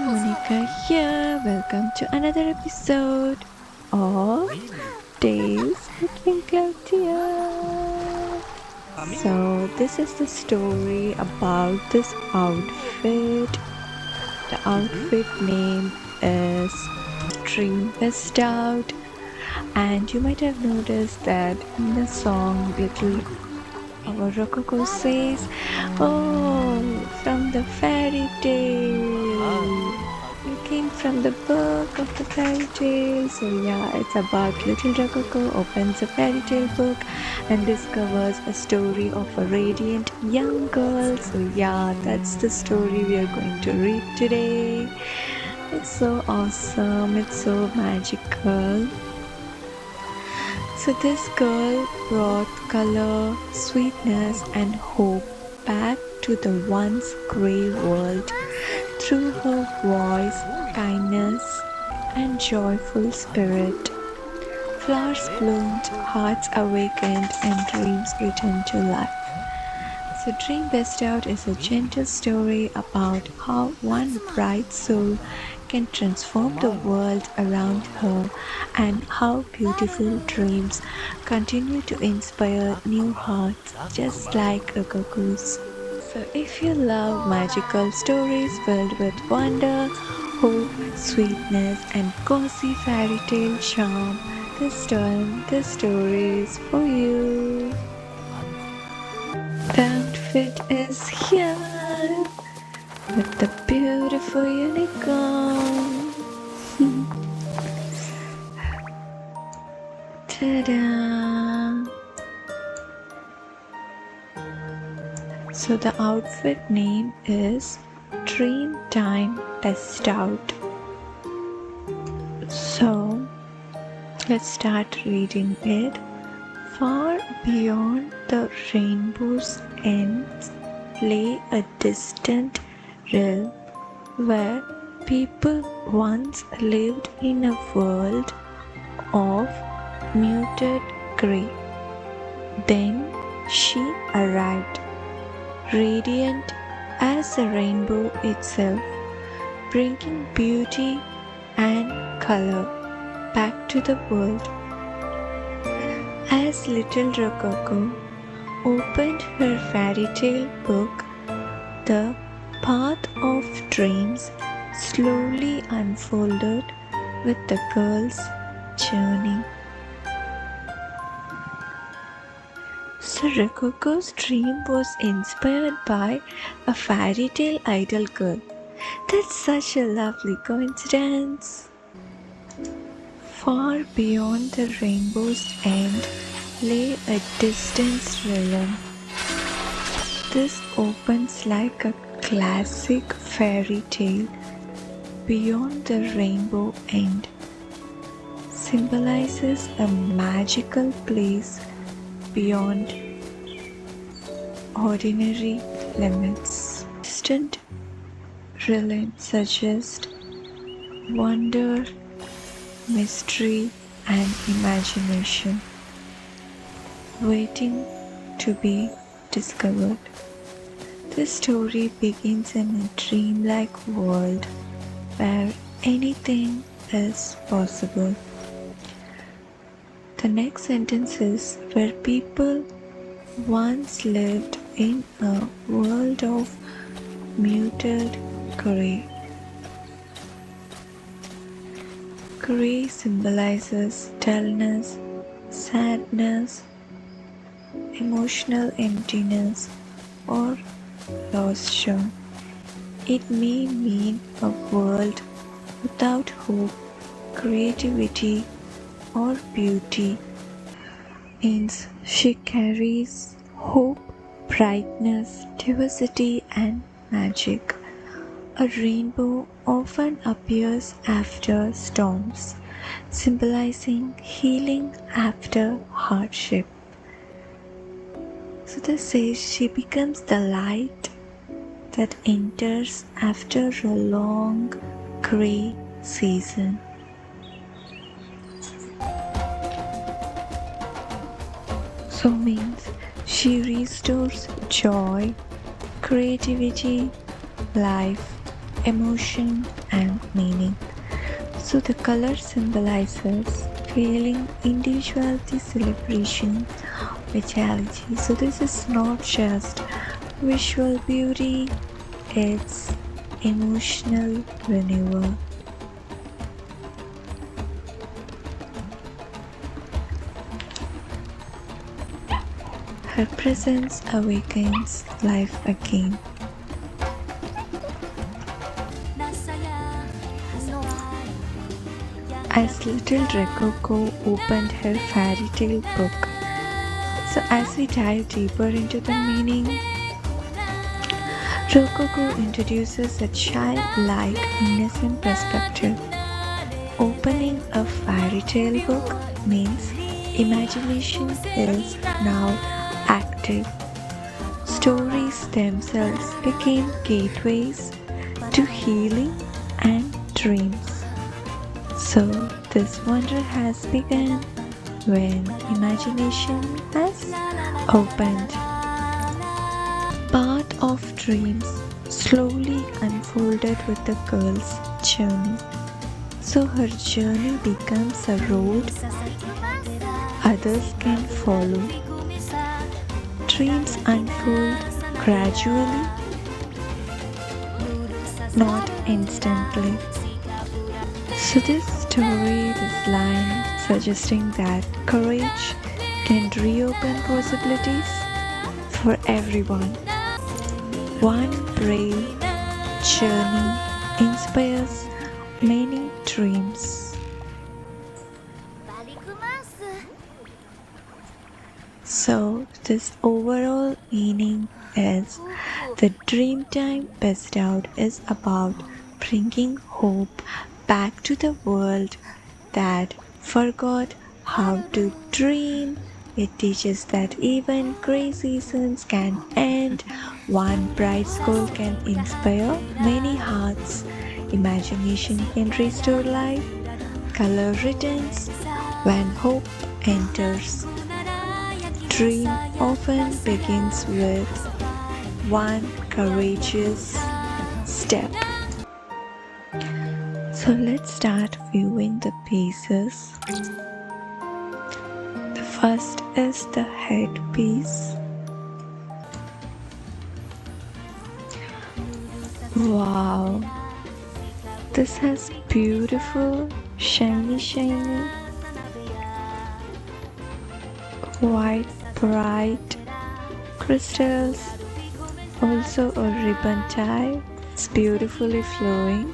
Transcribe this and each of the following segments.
Monica here. Welcome to another episode of Tales with Twinkle. So, this is the story about this outfit. The outfit name is Dreamtime Bestowed, and you might have noticed that in the song, our Roucoco says, "Oh, from the fairy tale. You came from the book of the fairy tale." So yeah, it's about little Roucoco opens a fairy tale book and discovers a story of a radiant young girl. So yeah, that's the story we are going to read today. It's so awesome. It's so magical. So this girl brought color, sweetness and hope back to the once grey world through her voice, kindness and joyful spirit. Flowers bloomed, hearts awakened and dreams returned to life. So Dream Bestowed is a gentle story about how one bright soul can transform the world around her and how beautiful dreams continue to inspire new hearts just like Roucoco's. So if you love magical stories filled with wonder, hope, sweetness and cozy fairy tale charm, this time the story is for you. The outfit is here with the beautiful unicorn. Ta-da! So the outfit name is Dreamtime Bestowed. So let's start reading it. Far beyond the rainbow's ends lay a distant realm where people once lived in a world of muted grey. Then she arrived, radiant as the rainbow itself, bringing beauty and color back to the world. As little Roucoco opened her fairy tale book, the path of dreams slowly unfolded with the girl's journey. So Roucoco's dream was inspired by a fairy tale idol girl. That's such a lovely coincidence. Far beyond the rainbow's end lay a distant realm. This opens like a classic fairy tale. Beyond the rainbow end symbolizes a magical place beyond ordinary limits. Distant realm suggests wonder, mystery and imagination waiting to be discovered. This story begins in a dreamlike world where anything is possible. The next sentence is where people once lived in a world of muted grey. Grey symbolizes dullness, sadness, emotional emptiness, or lost joy. It may mean a world without hope, creativity, or beauty. Means she carries hope, brightness, diversity, and magic. A rainbow often appears after storms, symbolizing healing after hardship. So this says she becomes the light that enters after a long grey season. So means she restores joy, creativity, life, emotion, and meaning. So the color symbolizes feeling, individuality, celebration, vitality. So this is not just visual beauty, it's emotional renewal. Her presence awakens life again. As little Roucoco opened her fairy tale book. So as we dive deeper into the meaning, Roucoco introduces a childlike, innocent perspective. Opening a fairy tale book means imagination is now active. Stories themselves became gateways to healing and dreams. So this wonder has begun when imagination has opened. Path of dreams slowly unfolded with the girl's journey. So her journey becomes a road others can follow. Dreams unfold gradually, not instantly. So this story, this line suggesting that courage can reopen possibilities for everyone. One brave journey inspires many dreams. So this overall meaning is the Dreamtime Bestowed is about bringing hope back to the world that forgot how to dream. It teaches that even gray seasons can end. One bright goal can inspire many hearts. Imagination can restore life. Color returns when hope enters. Dream often begins with one courageous step. So let's start viewing the pieces. The first is the headpiece. Wow, this has beautiful shiny white bright crystals, also a ribbon tie. It's beautifully flowing.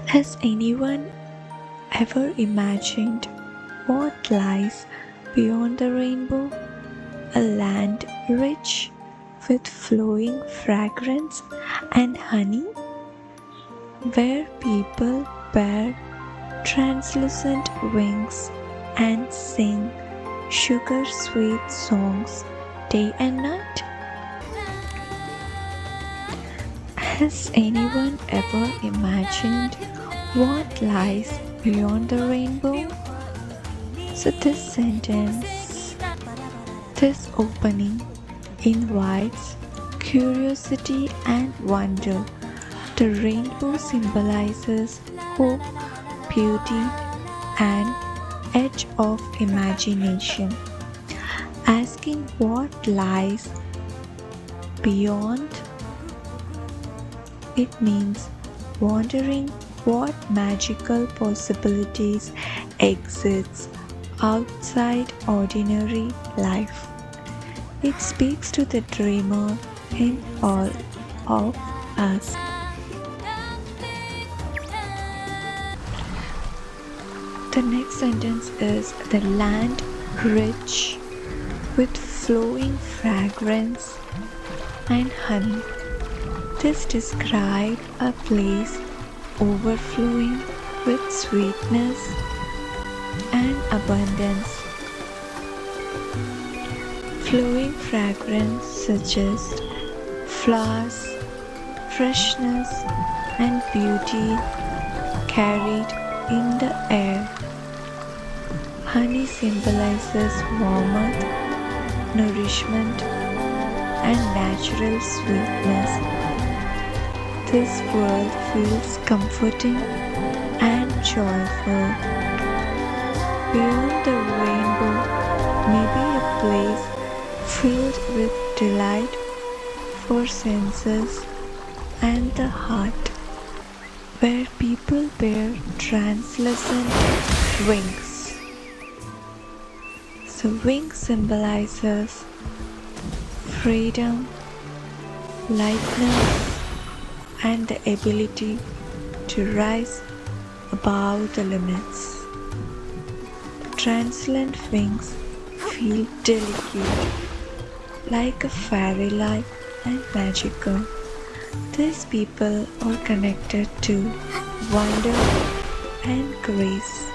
Has anyone ever imagined what lies beyond the rainbow? A land rich with flowing fragrance and honey, where people bear translucent wings and sing sugar-sweet songs day and night. Has anyone ever imagined what lies beyond the rainbow? So this sentence, this opening invites curiosity and wonder. The rainbow symbolizes hope, beauty, and edge of imagination. Asking what lies beyond, it means wondering what magical possibilities exists outside ordinary life. It speaks to the dreamer in all of us. The next sentence is the land rich with flowing fragrance and honey. This describes a place overflowing with sweetness and abundance. Flowing fragrance suggests flowers, freshness, and beauty carried in the air. Honey symbolizes warmth, nourishment, and natural sweetness. this world feels comforting and joyful. Beyond the rainbow may be a place filled with delight for senses and the heart, where people bear translucent wings. So wings symbolizes freedom, lightness, and the ability to rise above the limits. The translucent wings feel delicate, like a fairy-like and magical. These people are connected to wonder and grace.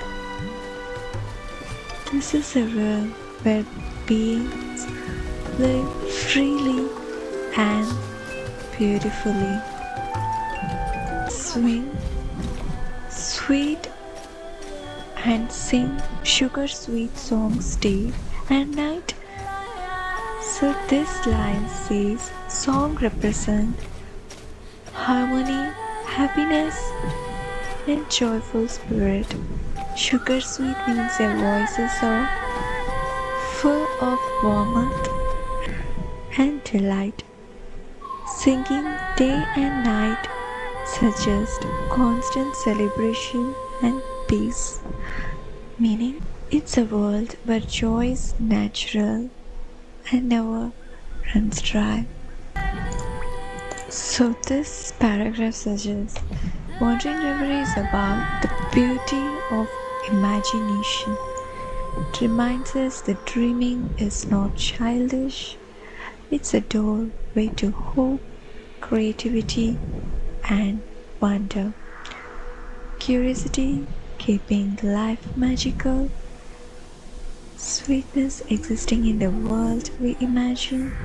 This is a realm where beings live freely and beautifully. Swing, sweet, and sing sugar sweet songs day and night. So this line says song represents harmony, happiness, and joyful spirit. Sugar sweet means their voices are full of warmth and delight. Singing day and night suggests constant celebration and peace, meaning it's a world where joy is natural and never runs dry. So this paragraph suggests Wandering River is about the beauty of imagination. It reminds us that dreaming is not childish, it's a doorway to hope, creativity, and wonder. Curiosity keeping life magical, sweetness existing in the world we imagine.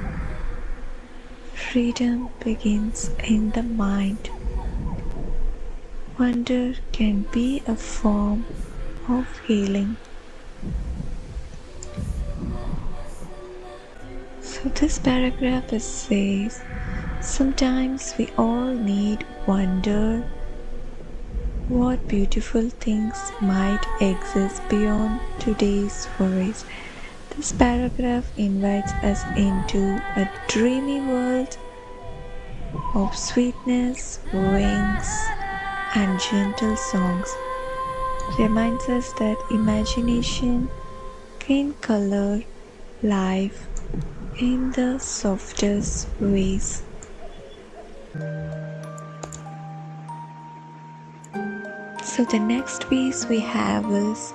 Freedom begins in the mind. Wonder can be a form of healing. So this paragraph says, sometimes we all need wonder. What beautiful things might exist beyond today's worries. This paragraph invites us into a dreamy world of sweetness, wings, and gentle songs. It reminds us that imagination can color life in the softest ways. So the next piece we have is,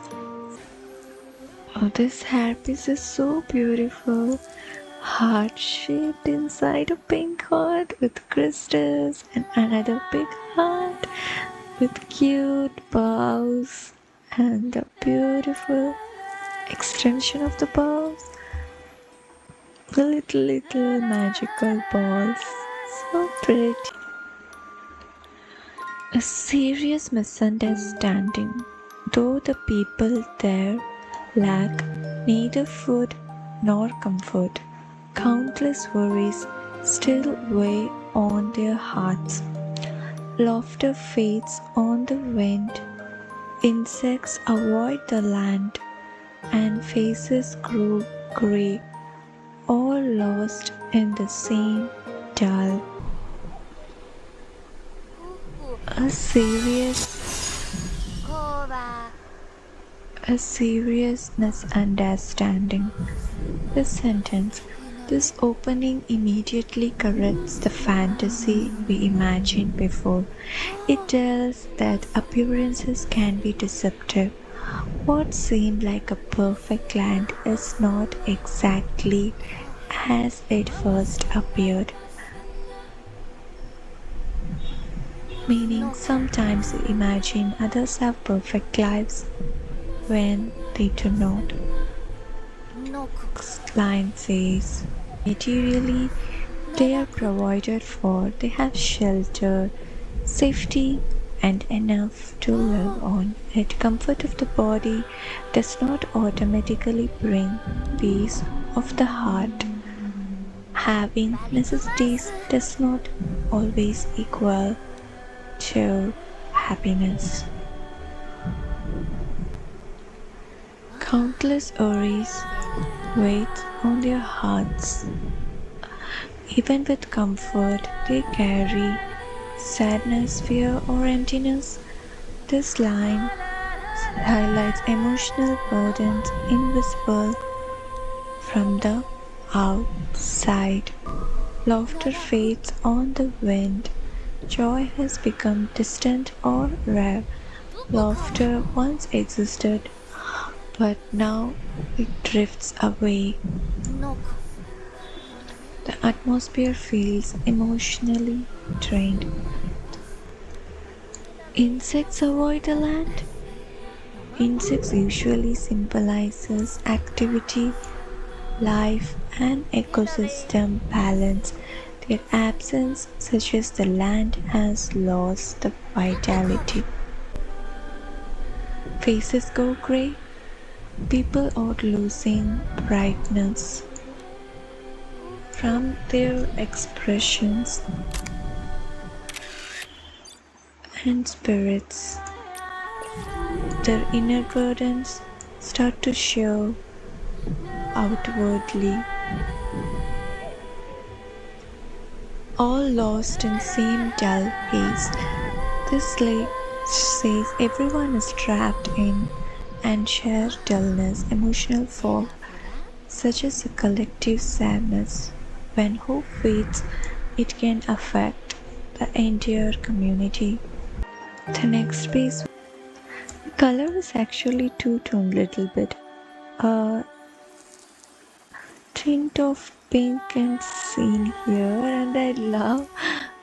oh, this hairpiece is so beautiful. Heart shaped inside a pink heart with crystals and another big heart with cute bows and the beautiful extension of the bows. The little magical balls. So pretty. A serious misunderstanding. Though the people there lack neither food nor comfort, countless worries still weigh on their hearts. Laughter fades on the wind, insects avoid the land, and faces grow grey, all lost in the same dull. A serious misunderstanding. This sentence, this opening immediately corrects the fantasy we imagined before. It tells that appearances can be deceptive. What seemed like a perfect land is not exactly as it first appeared. Meaning, sometimes we imagine others have perfect lives when they do not. Next line says, materially, they are provided for, they have shelter, safety, and enough to live on. Yet, comfort of the body does not automatically bring peace of the heart. having necessities does not always equal to happiness. Countless worries wait on their hearts. Even with comfort, they carry sadness, fear, or emptiness. This line highlights emotional burdens invisible from the outside. Laughter fades on the wind. Joy has become distant or rare. Laughter once existed, but now it drifts away. The atmosphere feels emotionally drained. Insects avoid the land. Insects usually symbolizes activity, life, and ecosystem balance. Their absence suggests the land has lost the vitality. Faces go grey. People are losing brightness from their expressions and spirits. Their inner burdens start to show outwardly. All lost in same dull haze. This lake says everyone is trapped in and share dullness, emotional fog, such as a collective sadness. When hope fades, it can affect the entire community. The next piece, the color is actually two-toned little bit. A tint of pink and seen here, and I love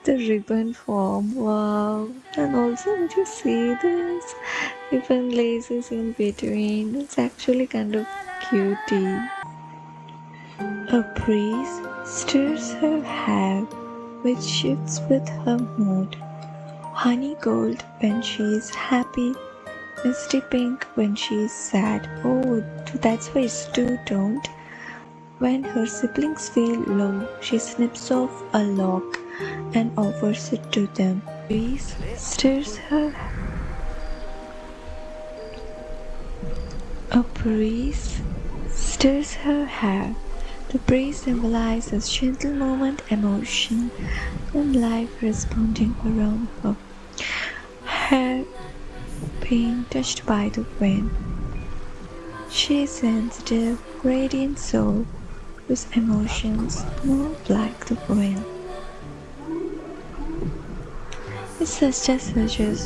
the ribbon form. Wow! And also, did you see this? Ribbon laces in between. It's actually kind of cutie. A breeze stirs her hair, which shifts with her mood. Honey gold when she is happy, misty pink when she is sad. Oh, that's why it's two-toned. When her siblings feel low, she snips off a lock and offers it to them. Breeze stirs her. A breeze stirs her hair. The breeze symbolizes gentle movement, emotion, and life responding around her. Hair being touched by the wind. She is sensitive, radiant soul whose emotions move like the wind. It suggests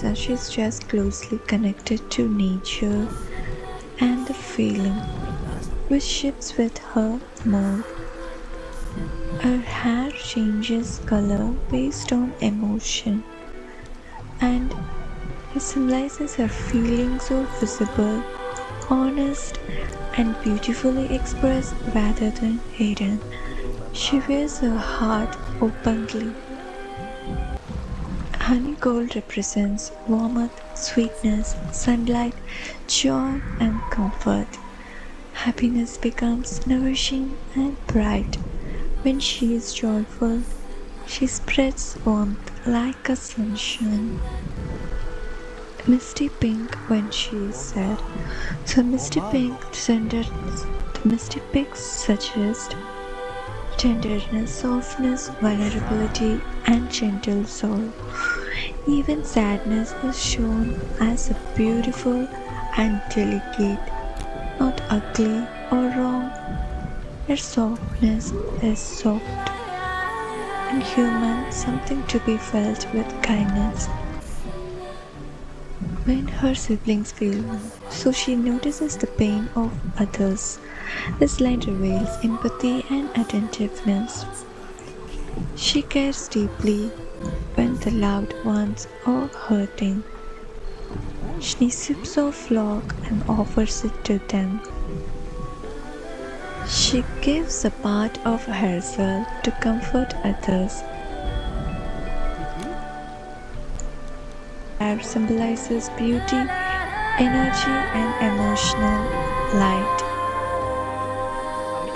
that she's just closely connected to nature and the feeling, which shifts with her mood. Her hair changes color based on emotion, and it symbolizes her feelings are visible, honest, and beautifully expressed rather than hidden. She wears her heart openly. Honey gold represents warmth, sweetness, sunlight, joy, and comfort. Happiness becomes nourishing and bright. When she is joyful, she spreads warmth like a sunshine. Misty pink when she is sad. So misty pink suggests tenderness, softness, vulnerability, and gentle soul. Even sadness is shown as a beautiful and delicate, not ugly or wrong. Her softness is soft and human, something to be felt with kindness. When her siblings feel low, so she notices the pain of others. This line reveals empathy and attentiveness. She cares deeply when the loved ones are hurting. She sips of log and offers it to them. She gives a part of herself to comfort others. Hair symbolizes beauty, energy, and emotional light.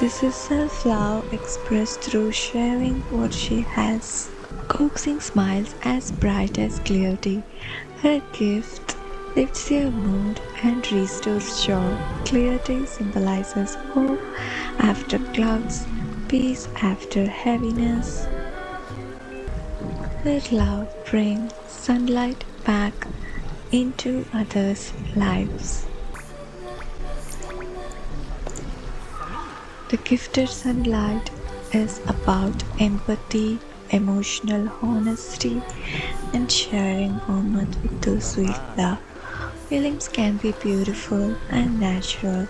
This is self-love expressed through sharing what she has. Coaxing smiles as bright as clarity. Her gift lifts your mood and restores joy. Clarity symbolizes hope after clouds, peace after heaviness. Her love brings sunlight back into others' lives. The gifted sunlight is about empathy, emotional honesty, and sharing moments with those we love. Feelings can be beautiful and natural.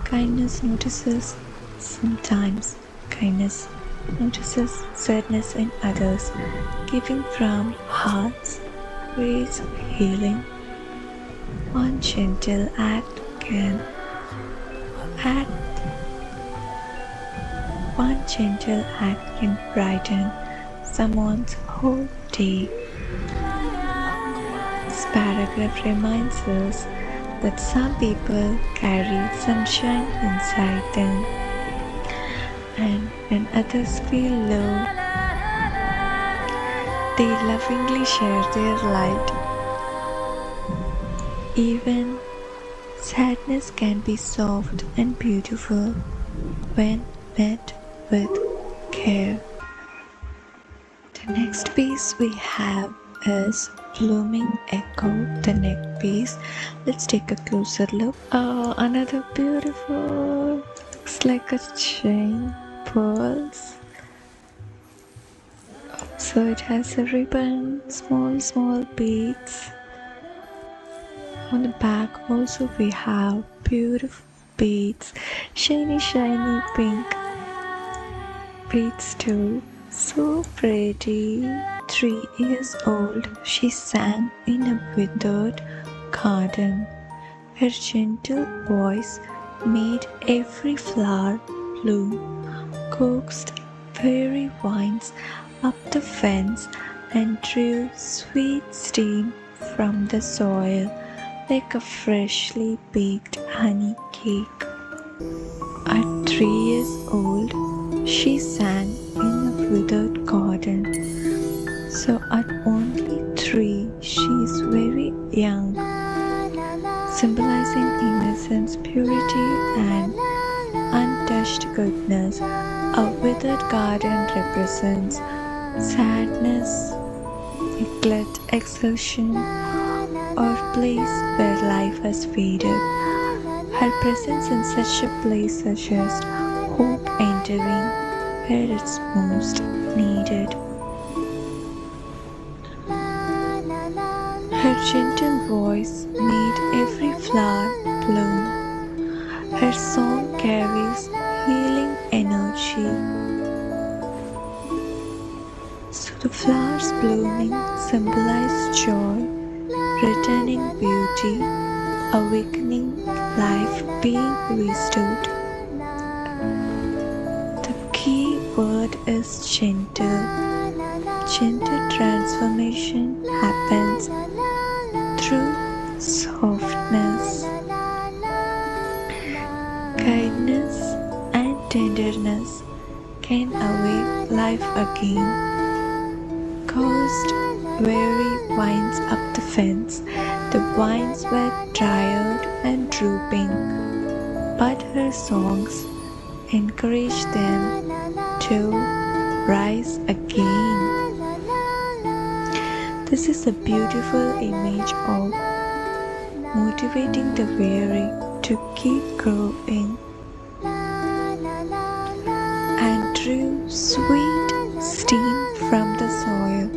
Kindness notices sometimes. Kindness notices sadness in others. Giving from hearts creates healing. One gentle act can act One gentle act can brighten someone's whole day. This paragraph reminds us that some people carry sunshine inside them, and when others feel low, they lovingly share their light. Even sadness can be soft and beautiful when met with care. The next piece we have is Blooming Echo, the neck piece. Let's take a closer look. Oh, another beautiful, looks like a chain, pearls. So it has a ribbon, small beads. On the back also we have beautiful beads, shiny pink beads too. So pretty. 3 years old, she sang in a withered garden. Her gentle voice made every flower bloom, coaxed fairy vines up the fence, and drew sweet steam from the soil like a freshly baked honey cake. At 3 years old, she sang in a withered garden. So at only 3, she is very young, symbolizing innocence, purity, and untouched goodness. A withered garden represents sadness, neglect, exhaustion, or place where life has faded. Her presence in such a place suggests hope entering where it's most needed. Her gentle voice made every flower bloom. Her song carries healing energy. So the flowers blooming symbolize joy, returning beauty, awakening life being restored. The key word is gentle. Gentle transformation happens through softness, kindness, and tenderness can awake life again. Caused weary vines up the fence, the vines were tired and drooping, but her songs encouraged them to rise again. This is a beautiful image of motivating the weary to keep growing, and drew sweet steam from the soil.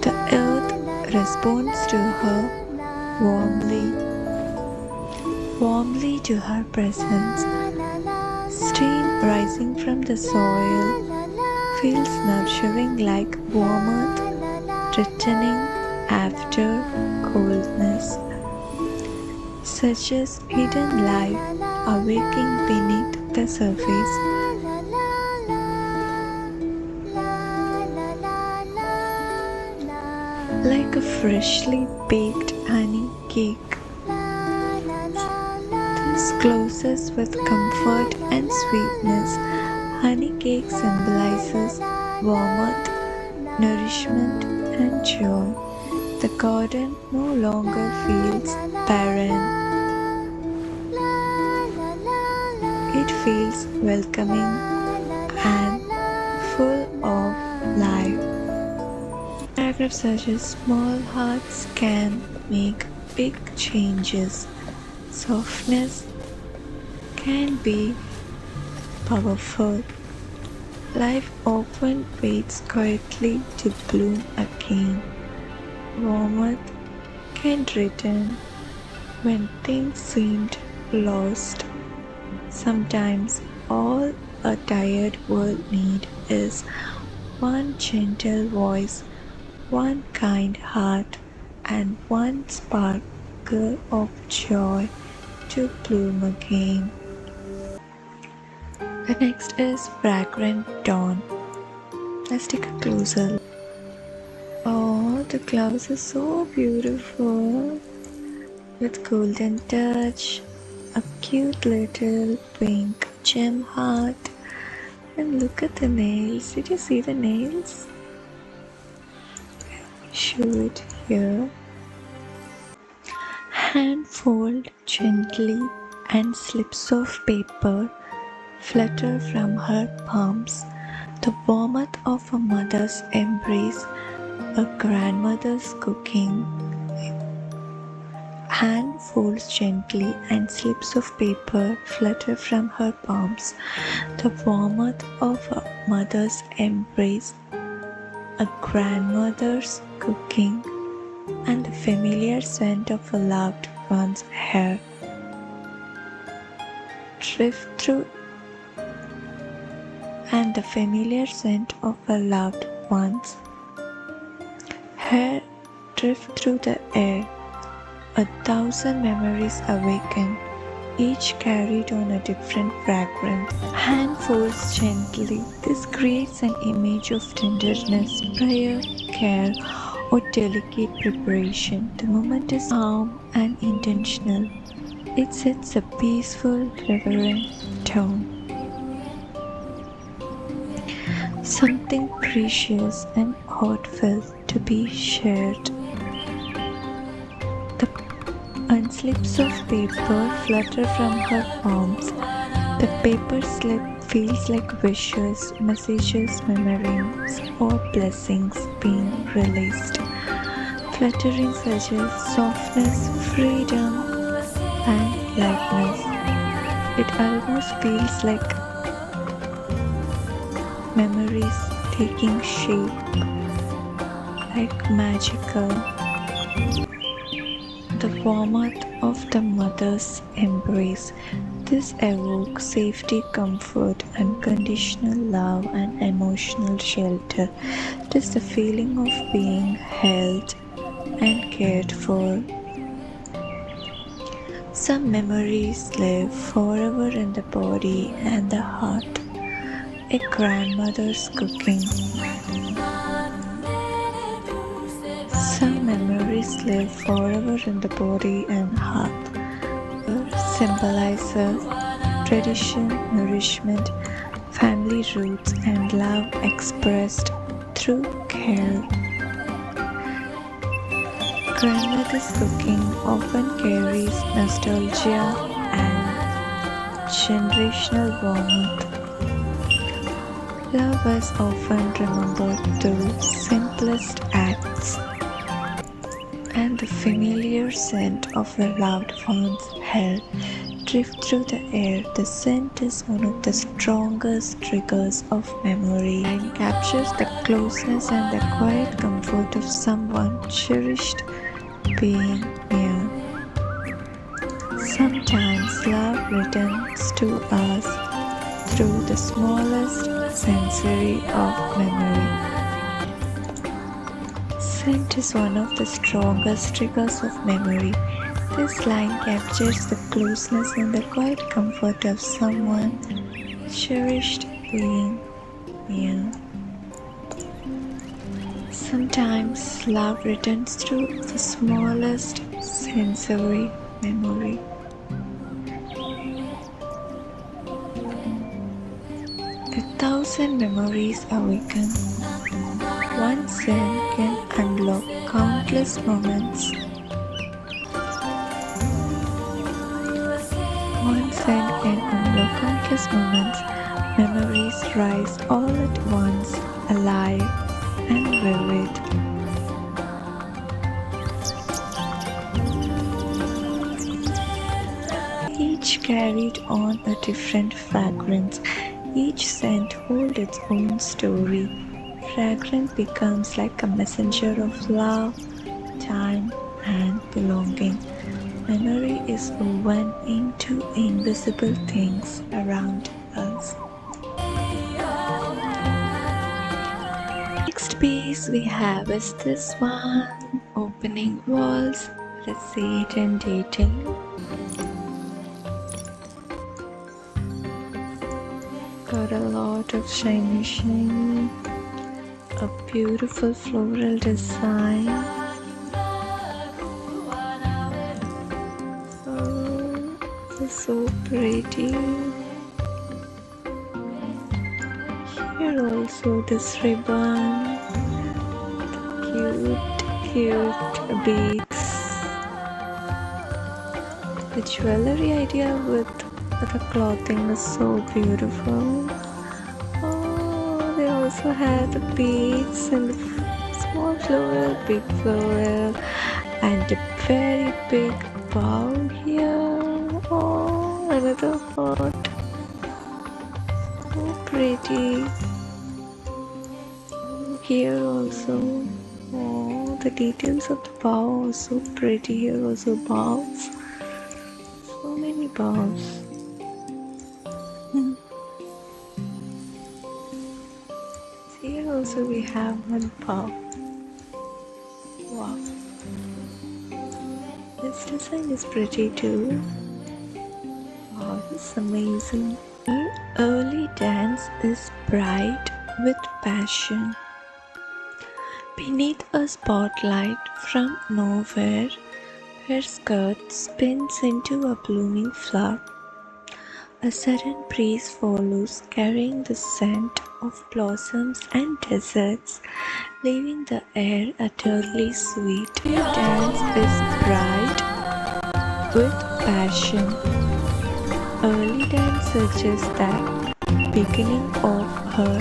The earth responds to her warmly to her presence. Steam rising from the soil feels nurturing, like warm earth returning after coldness. Such as hidden life awaking beneath the surface. Like a freshly baked honey cake. This closes with comfort and sweetness. Honey cake symbolizes warmth, nourishment, and joy. The garden no longer feels barren, it feels welcoming and full of life. Paragraphs such as small hearts can make big changes. Softness can be powerful. Life often waits quietly to bloom again. Warmth can return when things seemed lost. Sometimes all a tired world needs is one gentle voice, one kind heart, and one sparkle of joy to bloom again. The next is Fragrant Dawn. Let's take a closer look. Oh, the clouds are so beautiful with golden touch, a cute little pink gem heart, and look at the nails. Did you see the nails? Show it here. Hand fold gently and slips of paper flutter from her palms. The warmth of a mother's embrace, a grandmother's cooking. Hand folds gently and slips of paper flutter from her palms. The warmth of a mother's embrace, a grandmother's cooking, and the familiar scent of a loved one's hair. Drift through and the familiar scent of a loved one's hair drift through the air. 1,000 memories awaken, each carried on a different fragrance. Hand folds gently. This creates an image of tenderness, prayer, care, or delicate preparation. The moment is calm and intentional. It sets a peaceful, reverent tone. Something precious and heartfelt to be shared. The unslips of paper flutter from her palms. The paper slip feels like wishes, messages, memories, or blessings being released. Fluttering such as softness, freedom, and lightness. It almost feels like memories taking shape, like magical. The warmth of the mother's embrace. This evokes safety, comfort, unconditional love, and emotional shelter. It is the feeling of being held and cared for. Some memories live forever in the body and the heart. A grandmother's cooking. Some memories live forever in the body and heart. Symbolizes tradition, nourishment, family roots, and love expressed through care. Grandmother's cooking often carries nostalgia and generational warmth. Love is often remembered through simplest acts, and the familiar scent of a loved one's hair drifts through the air. The scent is one of the strongest triggers of memory and captures the closeness and the quiet comfort of someone cherished being near. Sometimes love returns to us through the smallest sensory of memory. Scent is one of the strongest triggers of memory. This line captures the closeness and the quiet comfort of someone cherished being near. Sometimes love returns through the smallest sensory memory. 1,000 memories awaken. One scent can unlock countless moments. One scent can unlock countless moments. Memories rise all at once, alive and vivid. Each carried on a different fragrance. Each scent holds its own story. Fragrance becomes like a messenger of love, time, and belonging. Memory is woven into invisible things around us. Next piece we have is this one. Opening walls. Let's see it in detail. Got a lot of shiny, a beautiful floral design. Oh, this is so pretty. Here also this ribbon, cute beads. The jewelry idea with the clothing is so beautiful. Oh, they also have the beads and the small floral, big floral, and a very big bow here. Oh, another heart. So pretty. Here also. Oh, the details of the bow are so pretty. Here also bows. So many bows. Here also we have one bow. Wow. This design is pretty too. Wow, this is amazing. Her early dance is bright with passion. Beneath a spotlight from nowhere, her skirt spins into a blooming flower. A sudden breeze follows, carrying the scent of blossoms and deserts, leaving the air utterly sweet. Her dance is bright with passion. Early dance suggests the beginning of her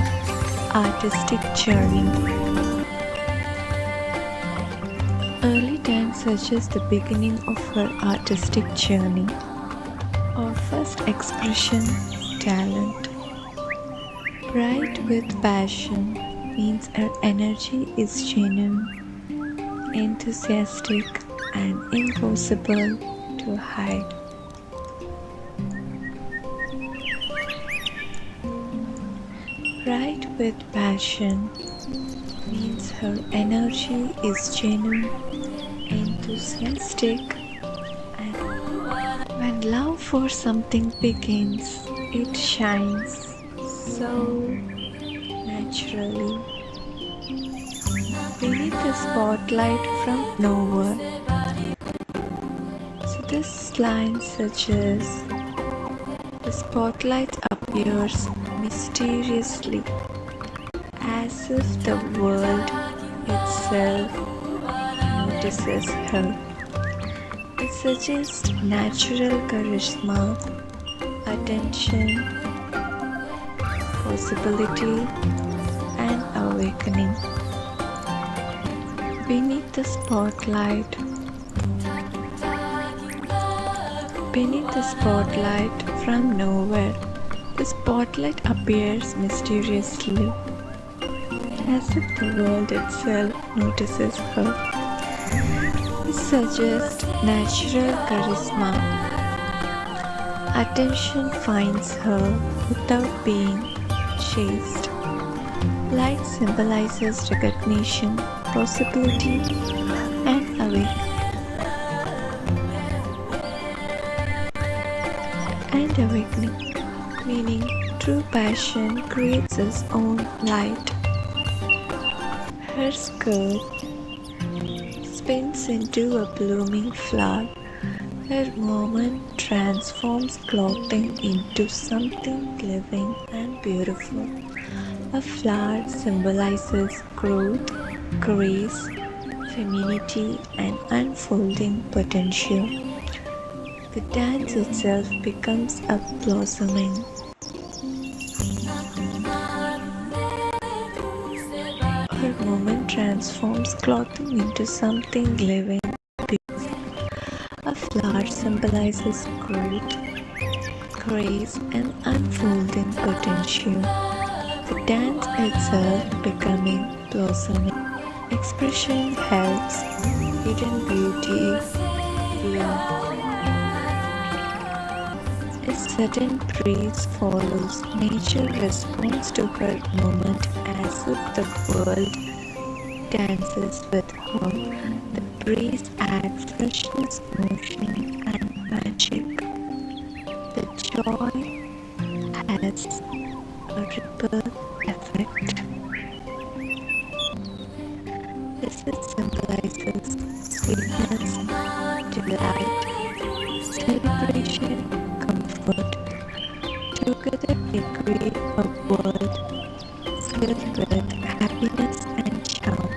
artistic journey. Early dance suggests the beginning of her artistic journey. Our first expression, talent. Bright with passion means her energy is genuine, enthusiastic, and impossible to hide. Bright with passion means her energy is genuine, enthusiastic, and when love for something begins, it shines so naturally. Beneath the spotlight from nowhere. So this line suggests the spotlight appears mysteriously, as if the world itself notices her. It suggests natural charisma, attention, possibility, and awakening. Beneath the spotlight from nowhere, the spotlight appears mysteriously, as if the world itself notices her. It suggests natural charisma. Attention finds her without being chased. Light symbolizes recognition, possibility, and awakening, meaning true passion creates its own light. Her skirt spins into a blooming flower, Her moment transforms clothing into something living and beautiful. A flower symbolizes growth, grace, femininity, and unfolding potential. The dance itself becomes a blossoming. Her moment transforms clothing into something living. A flower symbolizes growth, grace, and unfolding potential. The dance itself becoming blossoming. Expression helps hidden beauty beyond. A sudden breeze follows. Nature responds to her moment as if the world dances with her. The breeze adds freshness, motion, and magic. The joy has a ripple effect. This symbolizes sweetness, delight, celebration, comfort. Together they create a world filled with happiness and charm.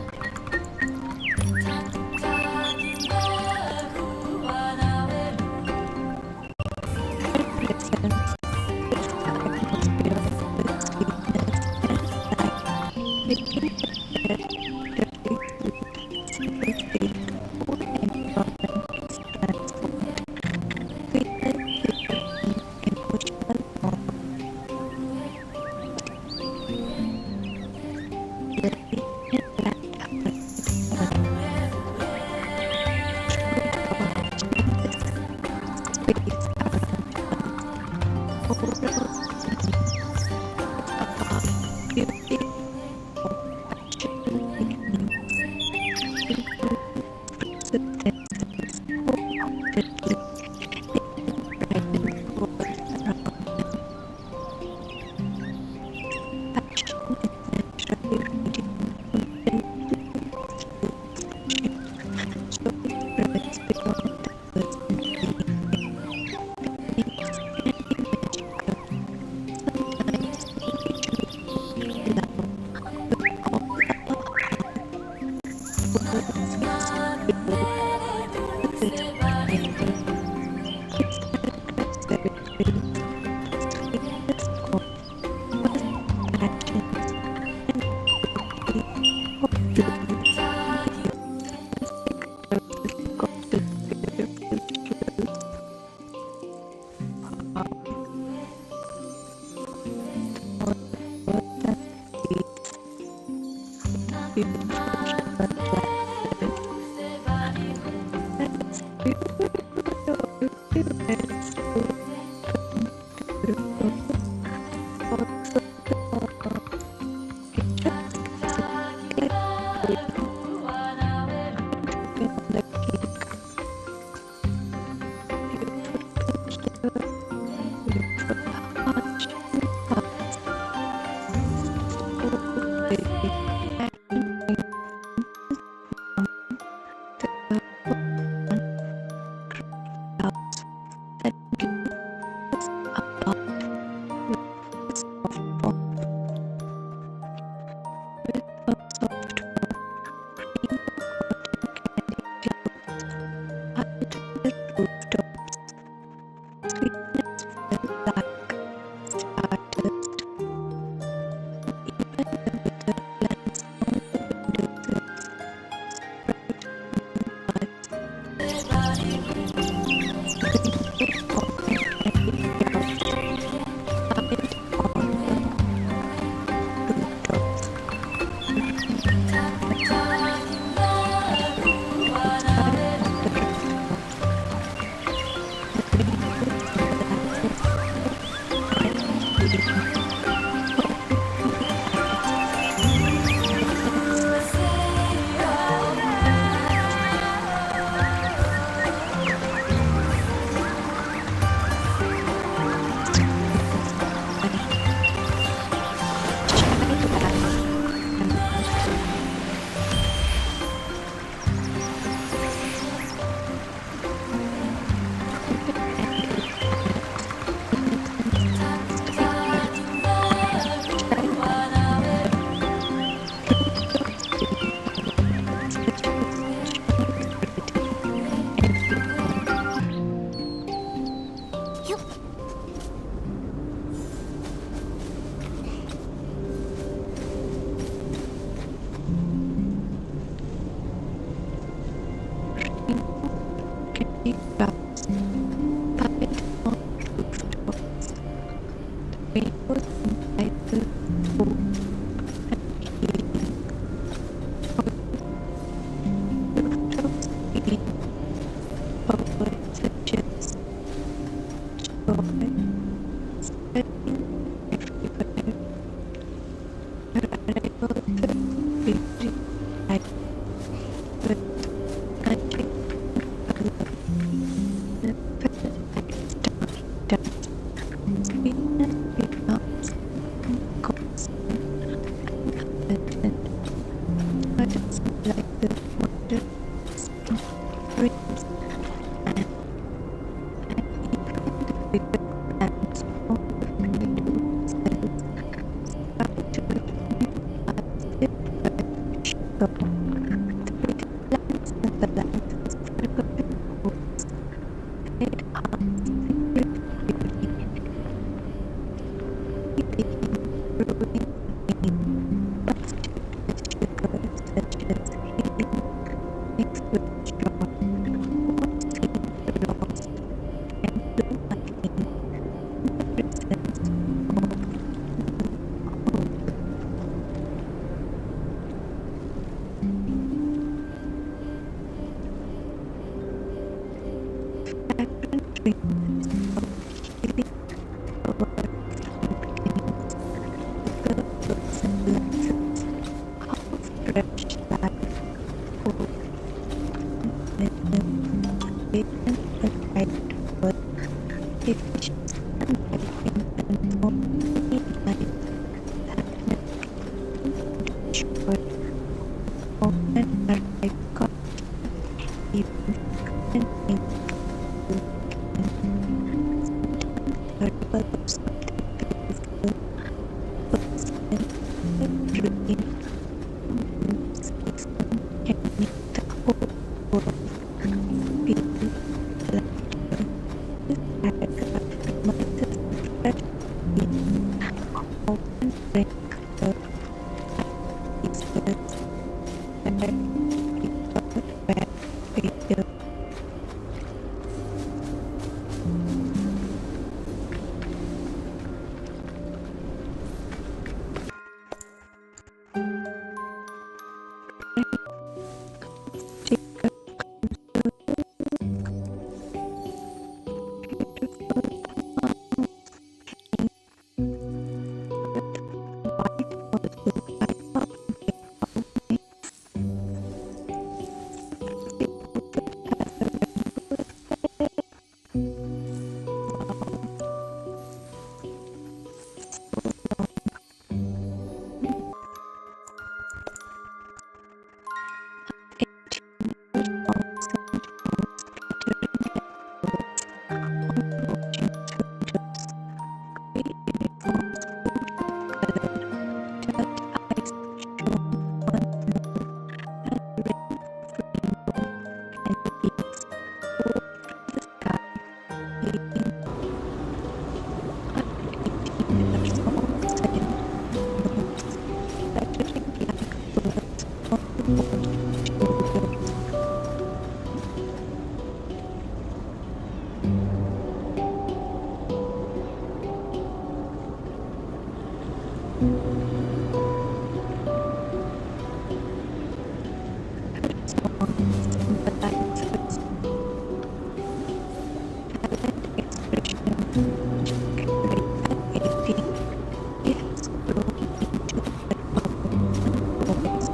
Her presence fills the atmosphere with sweetness and light, making the air doubly sweet. The whole environment is transformed. Sweetness gives an emotional warmth, living and light-hearted one. Watching this space around us, overall about beauty of natural beginnings, substances wholeheartedly brighten the world around them. Passion is naturally radiant, infinitely joy spreads beyond the person feeling it. Makes candy magical. Sometimes we choose love with all our heart. Words used to build this together. Its paragraph celebrates the sweetness of past passions and beauty of blooms. Roses got this beautiful jewels. How all the birds and beasts, beautiful river glasses. That's beautiful. candy clouds piled on rooftops. Rainbows inside the hope and healing. Rooftops being powered such as joy spreading everywhere. Arrival the very light with magic color. The felt like star dance. Sweetness becomes constant and abundant. Gardens like the wonder dreams and even the bigger plants on the potato cells start to realize their show. The pretty plants and the lights of forgotten books head hearts beautifully, begin growing again, busted with sugar such as healing mixed with joy. What seemed lost and bloom again in the presence of new hope. Vibrant dreams of healing power from beginnings. The girl symbolizes how fresh life, hope, wisdom awaken the light world. It wishes and lighting and only light that never destroyed. Moment arrive God even and painful and terrible of something beautiful. Wholesome the dream season can make the whole world feel lighter. This paragraph reminds us that fresh beings often bring color and pieces where people were failure. Take a beautiful white also I found it founding. They also has a rainbow effect. Wow, so long. It found some tones scattering rainbows on watching shoulders. Grey uniforms colored, dull eyes shone one more, and rain of rainbow canopies poured from the sky, leaving unredeemed a song-silent notes fluttering like birds on the watching shoulders. Her song symbolizes talent, expression, joy, creativity. It has grown into a powerful voice.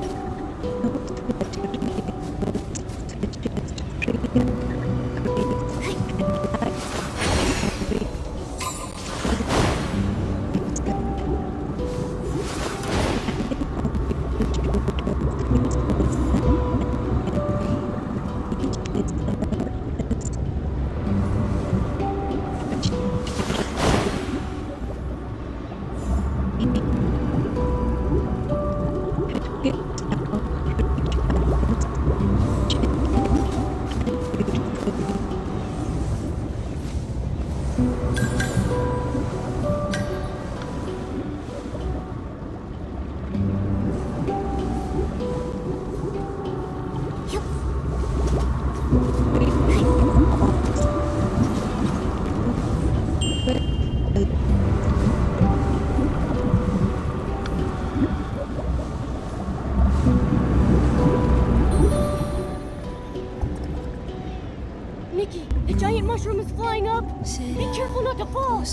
Notes fluttering in words such as freedom, grace, and light carry wisdom. Landing on people's shoulders is wisdom and memory. Each listener is it gives out rich balance, gentle and beautiful. Nikki, the giant mushroom is flying up! Be careful not to fall!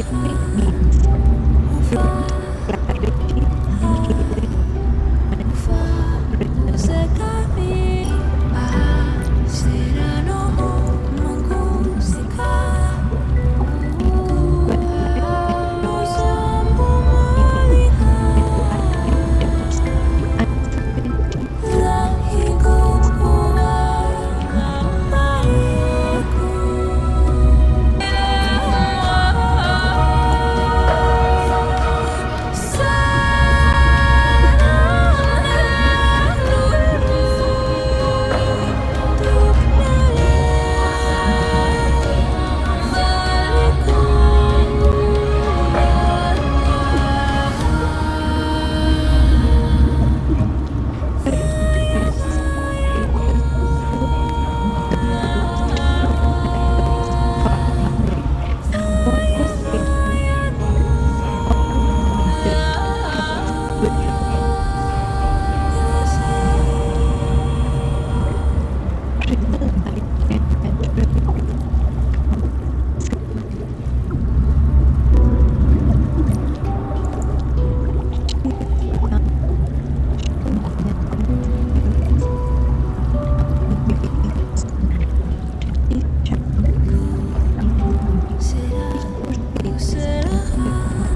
means clarity, healing, when life enjoys meaning, when light enters uncertainty, courage depends on patience, hope, the most matters far away. What was waiting always just keeps waiting. Real life can naturally become she is young,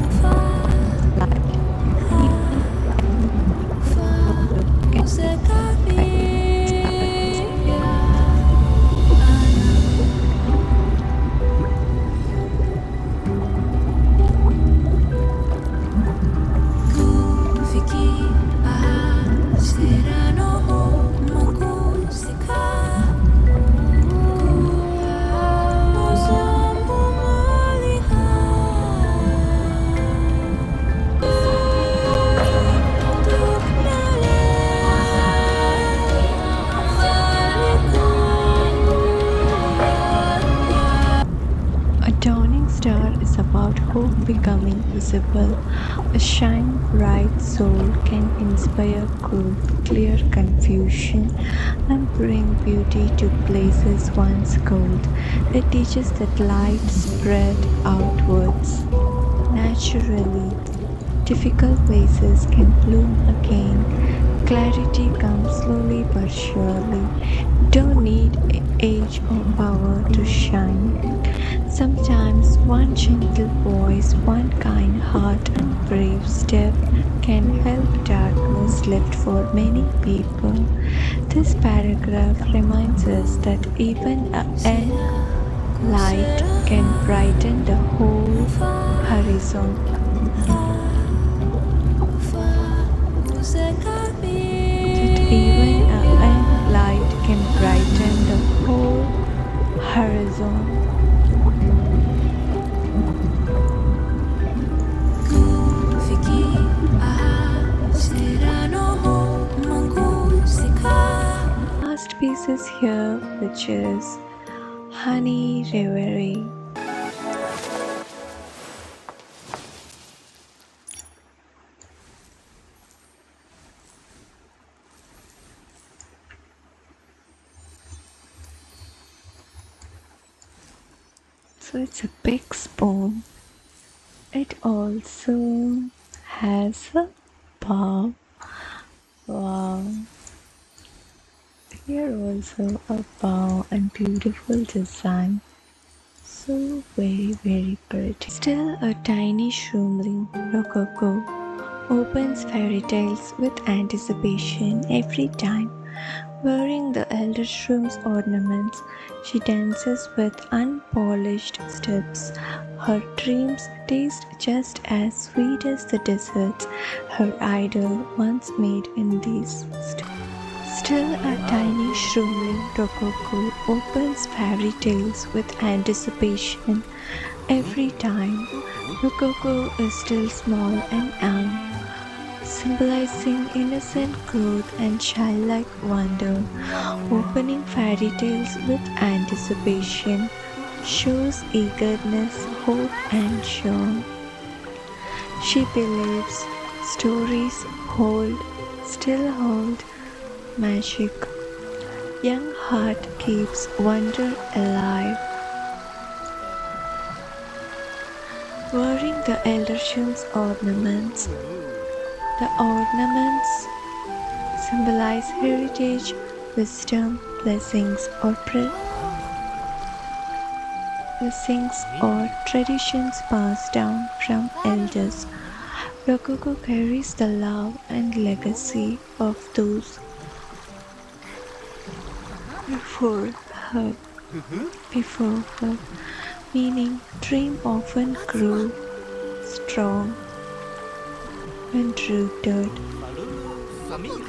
so innocent, curious, begins each child before sages before war light, even when the world can become against us. A dawning star is about hope becoming visible. A shining bright soul can inspire clear confusion and bring beauty to places once cold. It teaches that light spread outwards. Naturally, difficult places can bloom again. Clarity comes slowly but surely. You don't need age or power to shine. Sometimes one gentle voice, one kind heart, and brave step can help darkness lift for many people. This paragraph reminds us that even a young light can brighten the whole horizon. That even a young light can brighten the whole horizon. Last piece is here, which is Honey Reverie. So it's a big spoon. It also has a bow. Wow. Here also a bow and beautiful design. So very pretty. Still a tiny shroomling Rococo opens fairy tales with anticipation every time. Wearing the elder shroom's ornaments, she dances with unpolished steps. Her dreams taste just as sweet as the desserts her idol once made in these steps. Still a tiny shroomling Rococo opens fairy tales with anticipation every time. Rococo is still small and young, symbolizing innocent growth and childlike wonder. Opening fairy tales with anticipation shows eagerness, hope, and joy. She believes stories still hold magic. Young heart keeps wonder alive. wearing the eldershields ornaments. The ornaments symbolize heritage, wisdom, blessings or traditions passed down from elders. Roucoco carries the love and legacy of those before her, before her, meaning dream often grew strong when rooted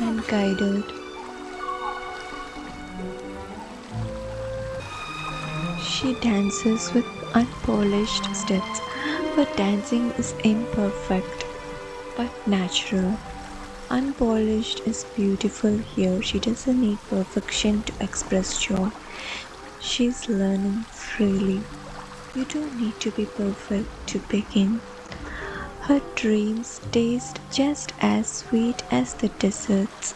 and guided. She dances with unpolished steps. Her dancing is imperfect but natural. Unpolished is beautiful here. She doesn't need perfection to express joy. She's learning freely. You don't need to be perfect to begin. Her dreams taste just as sweet as the desserts.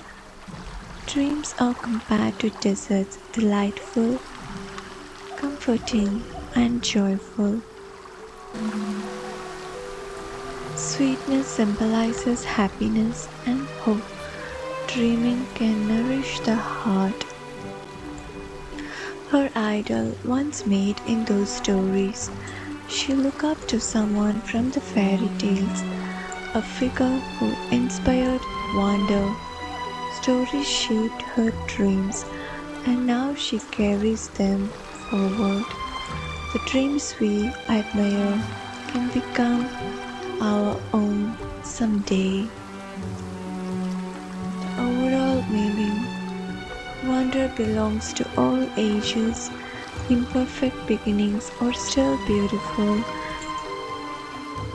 Dreams are compared to desserts, delightful, comforting, and joyful. Sweetness symbolizes happiness and hope. Dreaming can nourish the heart. Her idol once made in those stories. She looked up to someone from the fairy tales, a figure who inspired wonder. Stories shaped her dreams, and now she carries them forward. The dreams we admire can become our own someday. The overall meaning: wonder belongs to all ages. Imperfect beginnings are still beautiful.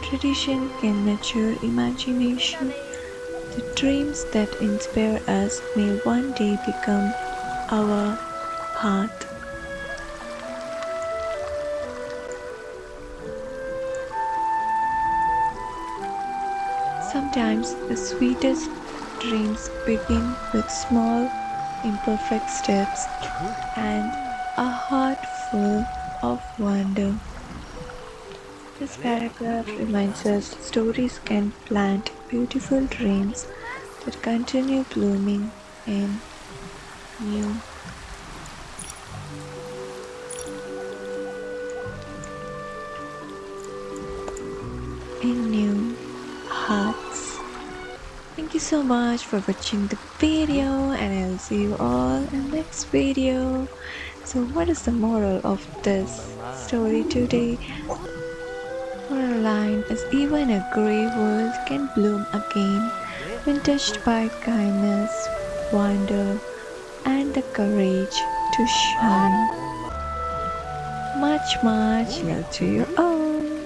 Tradition can nurture imagination. The dreams that inspire us may one day become our path. Sometimes the sweetest dreams begin with small, imperfect steps and a heart full of wonder. This paragraph reminds us stories can plant beautiful dreams that continue blooming in new hearts. Thank you so much for watching the video, and I'll see you all in the next video. So what is the moral of this story today? Moral line is: even a grey world can bloom again when touched by kindness, wonder, and the courage to shine. Much love to you all.